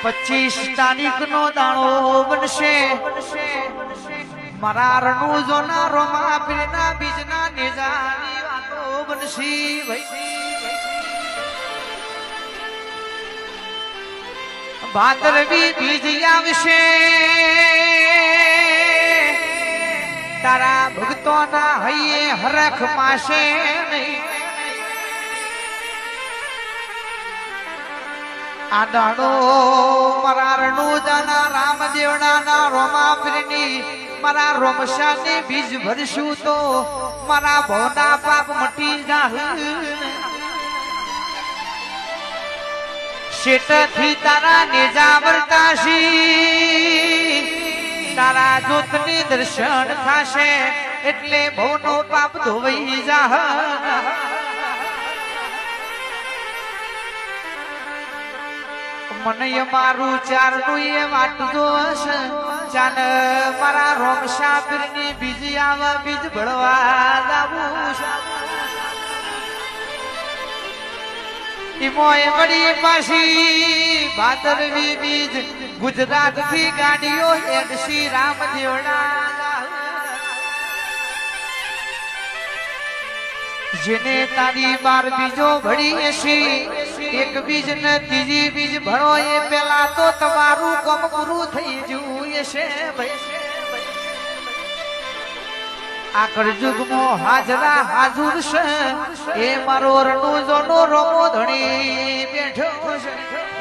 25 તારીખનો દાડો બનશે મારા રણુ જોના રોમા પીરના બીજના નેજાની વાતો બનશે ભાદરવી બીજ આવશે તારા ભક્તોના હૈયે હરખ માશે નહીં આ દાડો મારા રણુજાના રામદેવડાના રોમાપીરની મારા રોમશાને બીજ ભરશું તો મારા ભવના પાપ મટી જાય શેઠથી તારા નેજા વર્તાશી તારા જોતની દર્શન થાશે એટલે ભવનો પાપ ધોવાઈ જા મને મારું ચારનું એ વાટજો હશે ચાલ મારા રોમશા પીરની બીજ આવા બીજ ભળવા જાવું ઈમોય વળી પાછી ભાદરવી બીજ ગુજરાત થી ગાડીઓ હેડશી રામદેવડા જેને તારી બાર બીજો ભળી હશી એક બીજ ને ત્રીજી બીજ ભણો એ પેલા તો તમારું કામ પૂરું થઈ જવું છે આ કળજુગમાં હાજરા હાજર છે એ મારો રણુજોનો રોમો ધણી બેઠો છે